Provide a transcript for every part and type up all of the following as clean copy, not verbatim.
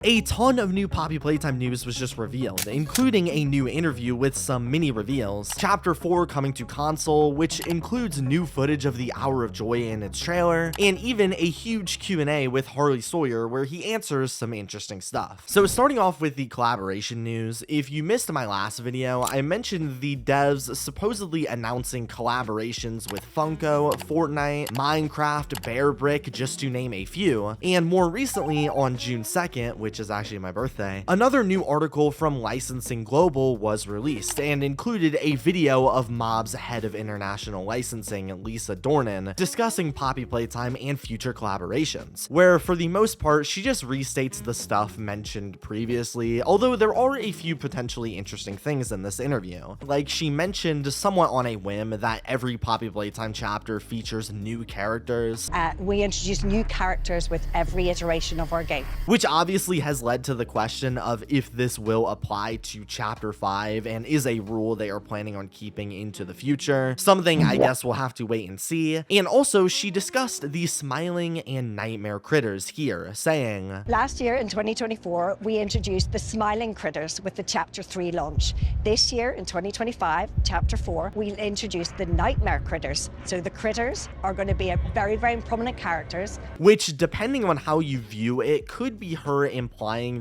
A ton of new Poppy Playtime news was just revealed, including a new interview with some mini reveals, Chapter 4 coming to console, which includes new footage of the Hour of Joy in its trailer, and even a huge Q&A with Harley Sawyer where he answers some interesting stuff. So starting off with the collaboration news, if you missed my last video, I mentioned the devs supposedly announcing collaborations with Funko, Fortnite, Minecraft, Bear Brick, just to name a few, and more recently on June 2nd, which is actually my birthday, another new article from Licensing Global was released and included a video of Mob's head of international licensing, Lisa Dornan, discussing Poppy Playtime and future collaborations, where for the most part she just restates the stuff mentioned previously, although there are a few potentially interesting things in this interview. Like, she mentioned somewhat on a whim that every Poppy Playtime chapter features new characters. We introduce new characters with every iteration of our game, which obviously has led to the question of if this will apply to Chapter 5 and is a rule they are planning on keeping into the future. Something I guess we'll have to wait and see. And also, she discussed the smiling and nightmare critters here, saying, last year in 2024, we introduced the smiling critters with the Chapter 3 launch. This year in 2025, Chapter 4, we'll introduce the nightmare critters. So the critters are going to be very, very prominent characters. Which, depending on how you view it, could be her implying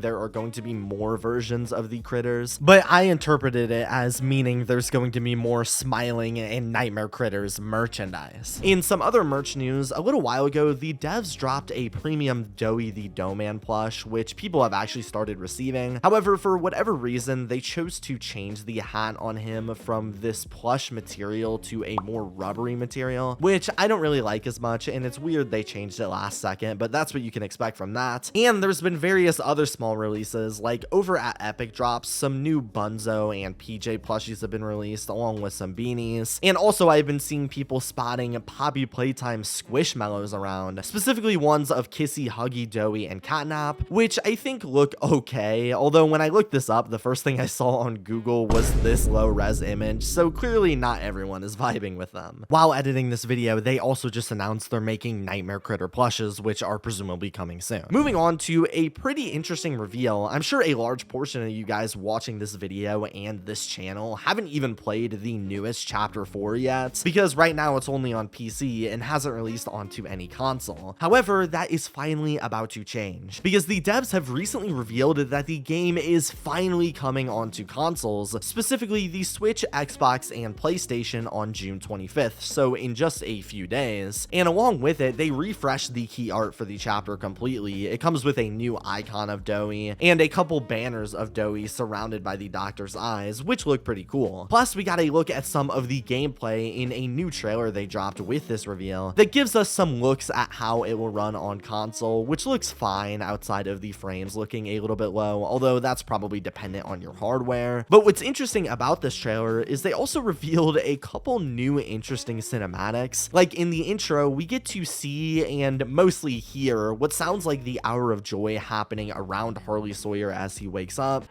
there are going to be more versions of the critters, but I interpreted it as meaning there's going to be more smiling and nightmare critters merchandise. In some other merch news, a little while ago, the devs dropped a premium Doughy the Doughman plush, which people have actually started receiving. However, for whatever reason, they chose to change the hat on him from this plush material to a more rubbery material, which I don't really like as much, and it's weird they changed it last second, but that's what you can expect from that. And there's been various other small releases, like over at Epic Drops, some new Bunzo and PJ plushies have been released, along with some beanies. And also, I've been seeing people spotting Poppy Playtime Squishmallows around, specifically ones of Kissy, Huggy, Doughy, and Catnap, which I think look okay, although when I looked this up, the first thing I saw on Google was this low-res image, so clearly not everyone is vibing with them. While editing this video, they also just announced they're making Nightmare Critter plushes, which are presumably coming soon. Moving on to a pretty interesting reveal. I'm sure a large portion of you guys watching this video and this channel haven't even played the newest Chapter 4 yet, because right now it's only on PC and hasn't released onto any console. However, that is finally about to change, because the devs have recently revealed that the game is finally coming onto consoles, specifically the Switch, Xbox, and PlayStation on June 25th, so in just a few days. And along with it, they refreshed the key art for the chapter completely. It comes with a new icon of Doughy and a couple banners of Doughy surrounded by the doctor's eyes, which look pretty cool. Plus, we got a look at some of the gameplay in a new trailer they dropped with this reveal that gives us some looks at how it will run on console, which looks fine outside of the frames looking a little bit low, although that's probably dependent on your hardware. But what's interesting about this trailer is they also revealed a couple new interesting cinematics. Like in the intro, we get to see and mostly hear what sounds like the Hour of Joy happening around Harley Sawyer as he wakes up.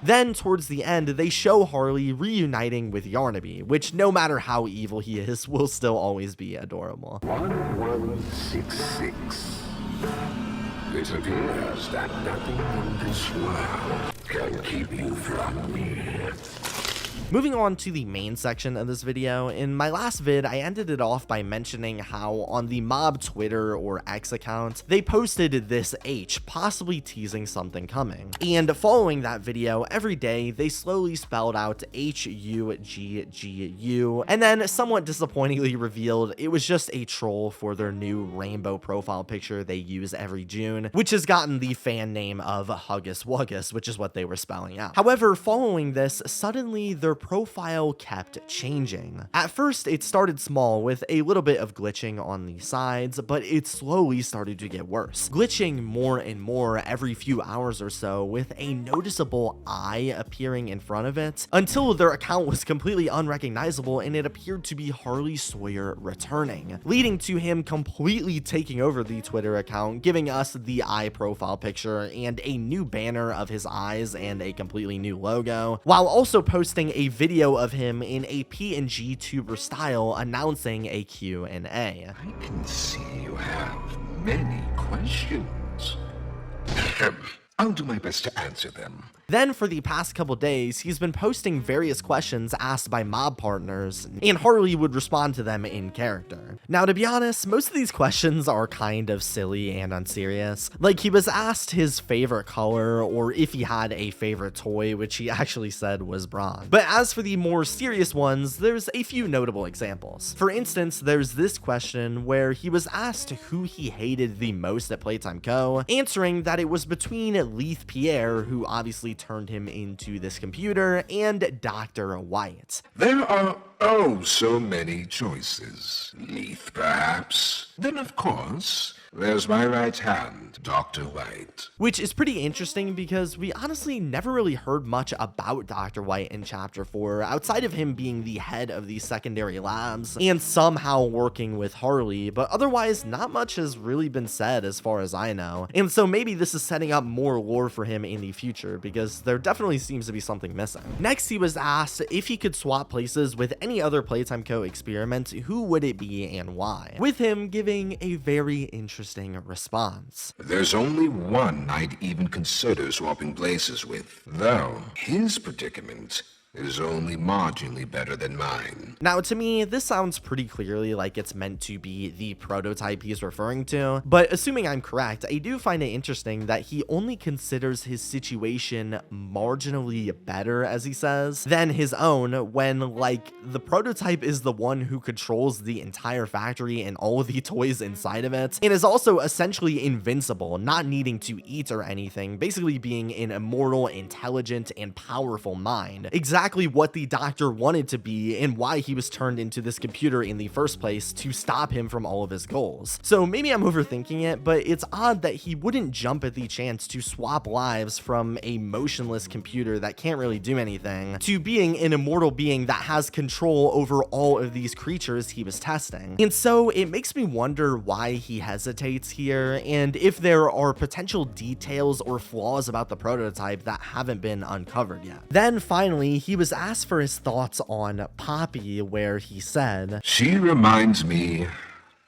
Then, towards the end, they show Harley reuniting with Yarnaby, which, no matter how evil he is, will still always be adorable. 1166. It appears that nothing in this world can keep you from me. Moving on to the main section of this video, in my last vid, I ended it off by mentioning how on the Mob Twitter or X account, they posted this H, possibly teasing something coming. And following that video, every day, they slowly spelled out HUGGU, and then somewhat disappointingly revealed it was just a troll for their new rainbow profile picture they use every June, which has gotten the fan name of Huggy Wuggy, which is what they were spelling out. However, following this, suddenly their profile kept changing. At first, it started small with a little bit of glitching on the sides, but it slowly started to get worse, glitching more and more every few hours or so, with a noticeable eye appearing in front of it, until their account was completely unrecognizable and it appeared to be Harley Sawyer returning, leading to him completely taking over the Twitter account, giving us the eye profile picture and a new banner of his eyes and a completely new logo, while also posting a video of him in a PNG tuber style announcing a Q&A. I can see you have many questions. I'll do my best to answer them. Then for the past couple days, he's been posting various questions asked by mob partners, and Harley would respond to them in character. Now, to be honest, most of these questions are kind of silly and unserious. Like, he was asked his favorite color, or if he had a favorite toy, which he actually said was bronze. But as for the more serious ones, there's a few notable examples. For instance, there's this question where he was asked who he hated the most at Playtime Co., answering that it was between Leith Pierre, who obviously turned him into this computer, and Dr. White. There are oh so many choices. Leith, perhaps. Then, of course, there's my right hand, Dr. White. Which is pretty interesting because we honestly never really heard much about Dr. White in Chapter 4, outside of him being the head of these secondary labs and somehow working with Harley, but otherwise not much has really been said as far as I know. And so maybe this is setting up more lore for him in the future, because there definitely seems to be something missing. Next, he was asked if he could swap places with any other Playtime Co experiment, who would it be and why? With him giving a very interesting response. There's only one I'd even consider swapping places with, though his predicament is only marginally better than mine. Now, to me, this sounds pretty clearly like it's meant to be the prototype he's referring to, but assuming I'm correct, I do find it interesting that he only considers his situation marginally better, as he says, than his own, when, like, the prototype is the one who controls the entire factory and all of the toys inside of it, and is also essentially invincible, not needing to eat or anything, basically being an immortal, intelligent, and powerful mind. Exactly what the doctor wanted to be and why he was turned into this computer in the first place, to stop him from all of his goals. So maybe I'm overthinking it, but it's odd that he wouldn't jump at the chance to swap lives from a motionless computer that can't really do anything to being an immortal being that has control over all of these creatures he was testing. And so it makes me wonder why he hesitates here, and if there are potential details or flaws about the prototype that haven't been uncovered yet. Then finally, he was asked for his thoughts on Poppy, where he said, She reminds me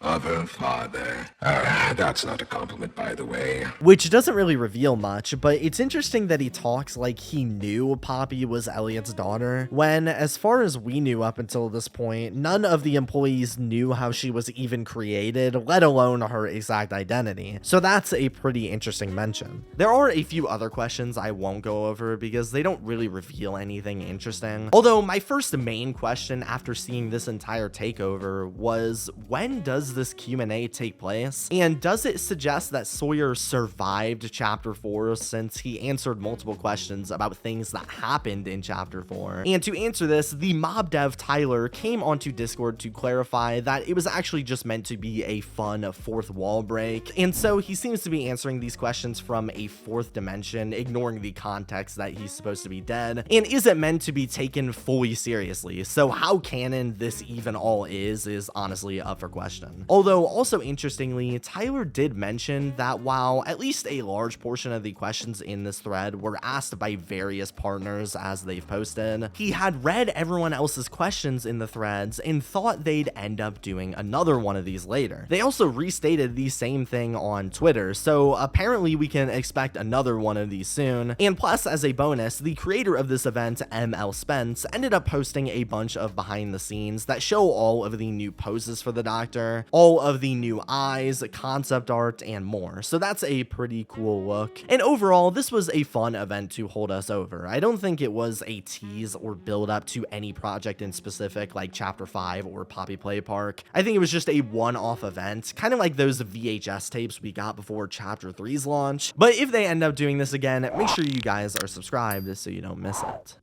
of her father. That's not a compliment, by the way. Which doesn't really reveal much, but it's interesting that he talks like he knew Poppy was Elliot's daughter, when, as far as we knew up until this point, none of the employees knew how she was even created, let alone her exact identity. So that's a pretty interesting mention. There are a few other questions I won't go over because they don't really reveal anything interesting. Although my first main question after seeing this entire takeover was, when does this Q&A take place? And does it suggest that Sawyer survived Chapter 4, since he answered multiple questions about things that happened in Chapter 4? And to answer this, the mob dev Tyler came onto Discord to clarify that it was actually just meant to be a fun fourth wall break, and so he seems to be answering these questions from a fourth dimension, ignoring the context that he's supposed to be dead, and isn't meant to be taken fully seriously. So how canon this even all is honestly up for question. Although, also interestingly, Tyler did mention that while at least a large portion of the questions in this thread were asked by various partners as they've posted, he had read everyone else's questions in the threads and thought they'd end up doing another one of these later. They also restated the same thing on Twitter, so apparently we can expect another one of these soon. And plus, as a bonus, the creator of this event, ML Spence, ended up posting a bunch of behind the scenes that show all of the new poses for the Doctor, all of the new eyes, concept art, and more. So that's a pretty cool look. And overall, this was a fun event to hold us over. I don't think it was a tease or build up to any project in specific like Chapter 5 or Poppy Play Park. I think it was just a one-off event, kind of like those VHS tapes we got before Chapter 3's launch. But if they end up doing this again, make sure you guys are subscribed so you don't miss it.